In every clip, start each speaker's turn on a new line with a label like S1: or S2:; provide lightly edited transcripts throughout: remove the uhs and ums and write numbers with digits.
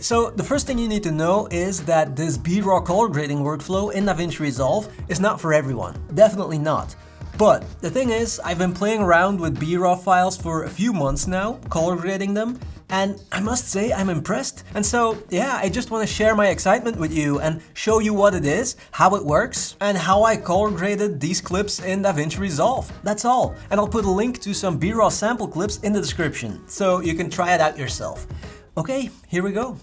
S1: So the first thing you need to know is that this BRaw color grading workflow in DaVinci Resolve is not for everyone. Definitely not. But the thing is, I've been playing around with BRaw files for a few months now, color grading them, and I must say I'm impressed. And so, yeah, I just want to share my excitement with you and show you what it is, how it works, and how I color graded these clips in DaVinci Resolve. That's all. And I'll put a link to some BRaw sample clips in the description, so you can try it out yourself. Okay, here we go.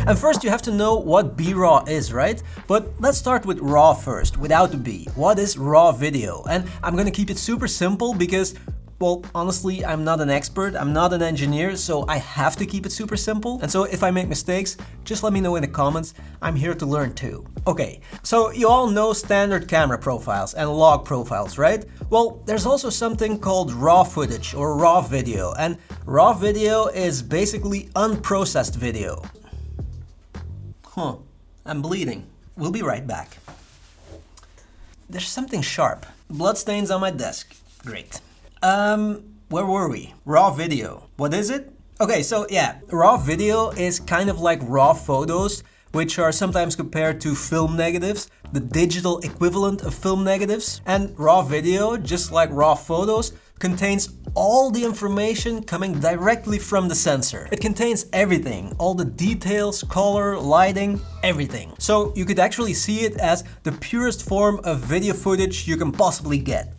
S1: And first you have to know what BRaw is, right? But let's start with RAW first, without the B. What is RAW video? And I'm gonna keep it super simple because, well, honestly, I'm not an expert, I'm not an engineer, so I have to keep it super simple. And so if I make mistakes, just let me know in the comments. I'm here to learn too. Okay, so you all know standard camera profiles and log profiles, right? Well, there's also something called raw footage or raw video. And raw video is basically unprocessed video. I'm bleeding. We'll be right back. There's something sharp. Bloodstains on my desk. Great. Where were we? Raw video. What is it? Okay, so yeah, raw video is kind of like raw photos, which are sometimes compared to film negatives, the digital equivalent of film negatives. And raw video, just like raw photos, contains all the information coming directly from the sensor. It contains everything, all the details, color, lighting, everything. So you could actually see it as the purest form of video footage you can possibly get.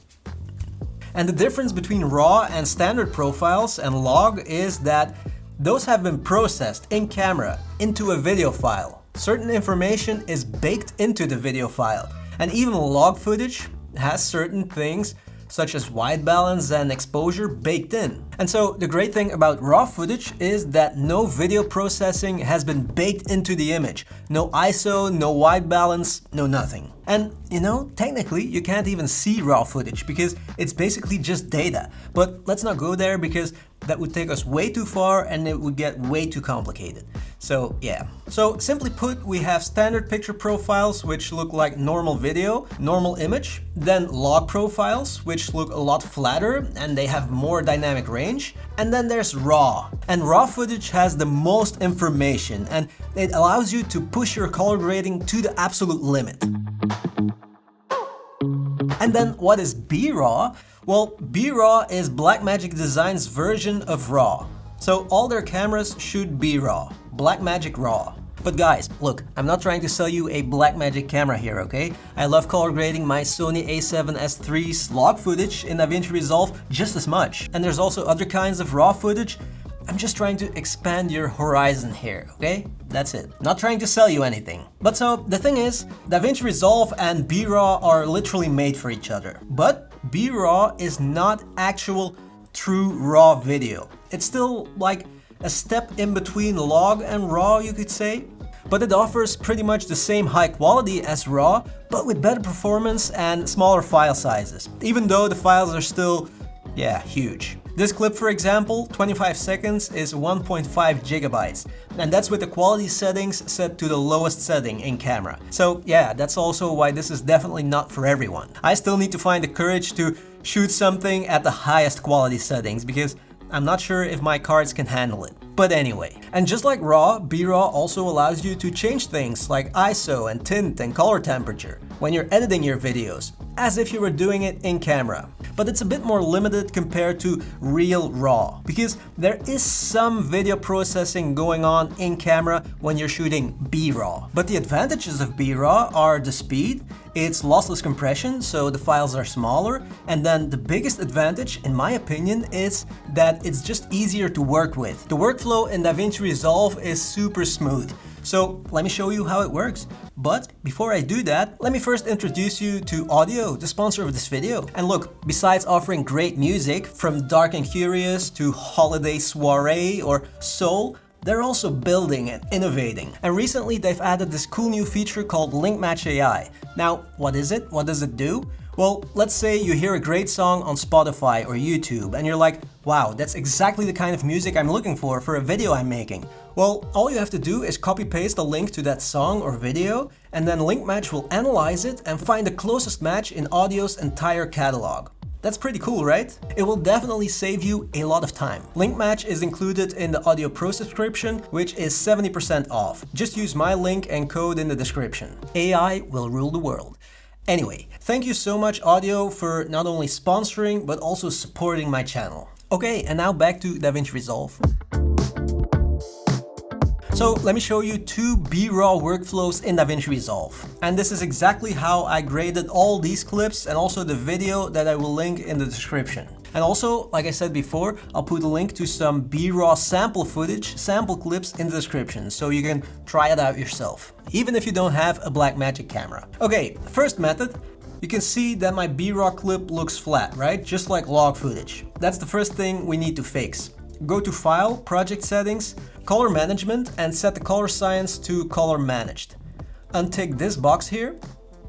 S1: And the difference between RAW and standard profiles and log is that those have been processed in camera into a video file. Certain information is baked into the video file, and even log footage has certain things such as white balance and exposure baked in. And so the great thing about raw footage is that no video processing has been baked into the image. No ISO, no white balance, no nothing. And you know, technically you can't even see raw footage because it's basically just data. But let's not go there because that would take us way too far and it would get way too complicated. So yeah. So simply put, we have standard picture profiles which look like normal video, normal image, then log profiles which look a lot flatter and they have more dynamic range, and then there's raw. And raw footage has the most information and it allows you to push your color grading to the absolute limit. And then what is BRaw? Well, BRaw is Blackmagic Design's version of RAW. So all their cameras should be RAW, Blackmagic RAW. But guys, look, I'm not trying to sell you a Blackmagic camera here, okay? I love color grading my Sony a7S III's log footage in DaVinci Resolve just as much. And there's also other kinds of RAW footage. I'm just trying to expand your horizon here, okay? That's it. Not trying to sell you anything. But so, the thing is, DaVinci Resolve and BRaw are literally made for each other. But BRaw is not actual true raw video. It's still like a step in between log and raw, you could say. But it offers pretty much the same high quality as RAW, but with better performance and smaller file sizes. Even though the files are still, yeah, huge. This clip, for example, 25 seconds is 1.5 gigabytes. And that's with the quality settings set to the lowest setting in camera. So yeah, that's also why this is definitely not for everyone. I still need to find the courage to shoot something at the highest quality settings because I'm not sure if my cards can handle it. But anyway, and just like RAW, BRaw also allows you to change things like ISO and tint and color temperature when you're editing your videos, as if you were doing it in camera. But it's a bit more limited compared to real RAW, because there is some video processing going on in camera when you're shooting BRaw. But the advantages of BRaw are the speed, it's lossless compression, so the files are smaller, and then the biggest advantage, in my opinion, is that it's just easier to work with. The workflow in DaVinci Resolve is super smooth. So let me show you how it works. But before I do that, let me first introduce you to Audio, the sponsor of this video. And look, besides offering great music from Dark and Curious to Holiday Soiree or Soul, they're also building and innovating. And recently they've added this cool new feature called Link Match AI. Now, what is it? What does it do? Well, let's say you hear a great song on Spotify or YouTube and you're like, wow, that's exactly the kind of music I'm looking for a video I'm making. Well, all you have to do is copy-paste a link to that song or video, and then Link Match will analyze it and find the closest match in Audio's entire catalog. That's pretty cool, right? It will definitely save you a lot of time. Link match is included in the Audio Pro subscription, which is 70% off. Just use my link and code in the description. AI will rule the world. Anyway, thank you so much Audio for not only sponsoring, but also supporting my channel. Okay, and now back to DaVinci Resolve. So let me show you two BRaw workflows in DaVinci Resolve. And this is exactly how I graded all these clips and also the video that I will link in the description. And also, like I said before, I'll put a link to some BRaw sample footage, sample clips in the description, so you can try it out yourself, even if you don't have a Blackmagic camera. Okay, first method. You can see that my BRaw clip looks flat, right? Just like log footage. That's the first thing we need to fix. Go to File, Project Settings, Color Management, and set the color science to Color Managed. Untick this box here,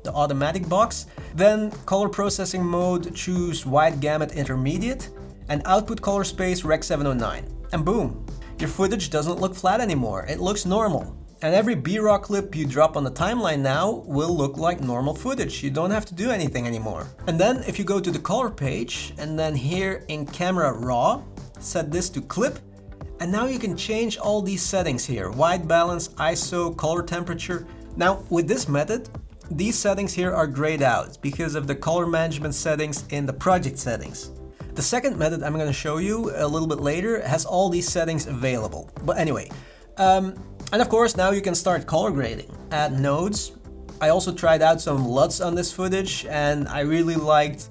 S1: the automatic box. Then Color Processing Mode, choose Wide Gamut Intermediate, and Output Color Space Rec 709. And boom! Your footage doesn't look flat anymore, it looks normal. And every BRaw clip you drop on the timeline now will look like normal footage. You don't have to do anything anymore. And then if you go to the color page, and then here in Camera Raw, set this to Clip, and now you can change all these settings here: white balance, ISO, color temperature. Now with this method, these settings here are grayed out because of the color management settings in the project settings. The second method I'm going to show you a little bit later has all these settings available. But anyway, and of course now you can start color grading. Add nodes. I also tried out some LUTs on this footage and I really liked,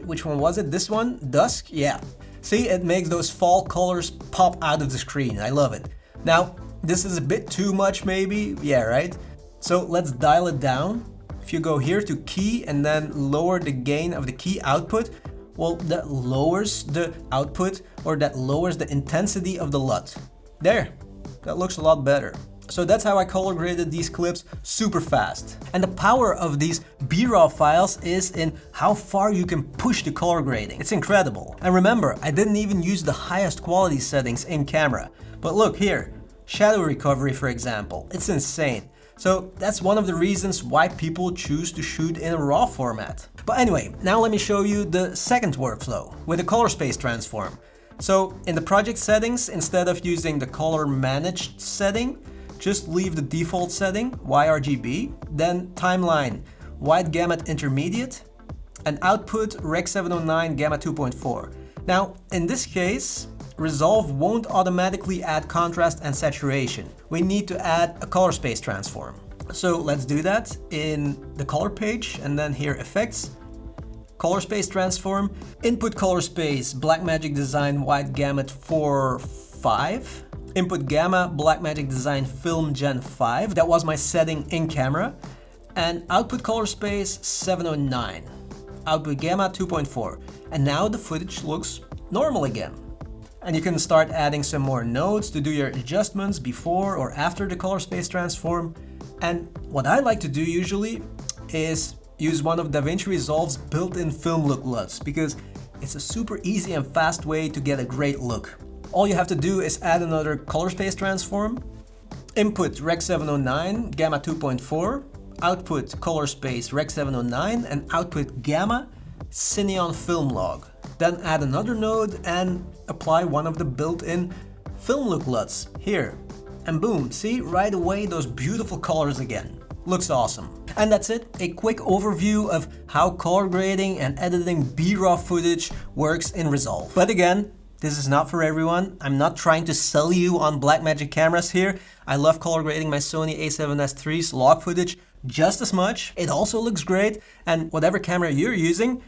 S1: which one was it? This one? Dusk? Yeah. See, it makes those fall colors pop out of the screen. I love it. Now, this is a bit too much maybe. Yeah, right? So let's dial it down. If you go here to key and then lower the gain of the key output, well, that lowers the output, or that lowers the intensity of the LUT. There, that looks a lot better. So that's how I color graded these clips super fast. And the power of these BRaw files is in how far you can push the color grading. It's incredible. And remember, I didn't even use the highest quality settings in camera. But look here, shadow recovery for example, it's insane. So that's one of the reasons why people choose to shoot in a RAW format. But anyway, now let me show you the second workflow with the color space transform. So in the project settings, instead of using the color managed setting, just leave the default setting, YRGB, then timeline, wide gamut intermediate, and output Rec 709 gamma 2.4. Now, in this case, Resolve won't automatically add contrast and saturation. We need to add a color space transform. So let's do that in the color page, and then here effects, color space transform, input color space, Blackmagic Design wide gamut 4.5. Input gamma, Blackmagic Design Film Gen 5, that was my setting in camera, and output color space 709, output gamma 2.4, and now the footage looks normal again. And you can start adding some more nodes to do your adjustments before or after the color space transform. And what I like to do usually is use one of DaVinci Resolve's built-in film look LUTs, because it's a super easy and fast way to get a great look. All you have to do is add another color space transform, input Rec 709 gamma 2.4, output color space Rec 709, and output gamma Cineon film log. Then add another node and apply one of the built-in film look LUTs here. And boom, see, right away those beautiful colors again. Looks awesome. And that's it, a quick overview of how color grading and editing BRaw footage works in Resolve. But again, this is not for everyone. I'm not trying to sell you on Blackmagic cameras here. I love color grading my Sony a7S III's log footage just as much. It also looks great, and whatever camera you're using,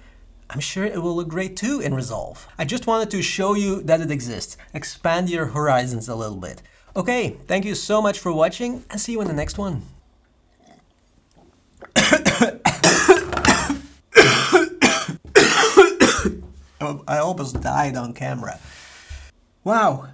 S1: I'm sure it will look great too in Resolve. I just wanted to show you that it exists. Expand your horizons a little bit. Okay, thank you so much for watching, and see you in the next one. I almost died on camera. Wow.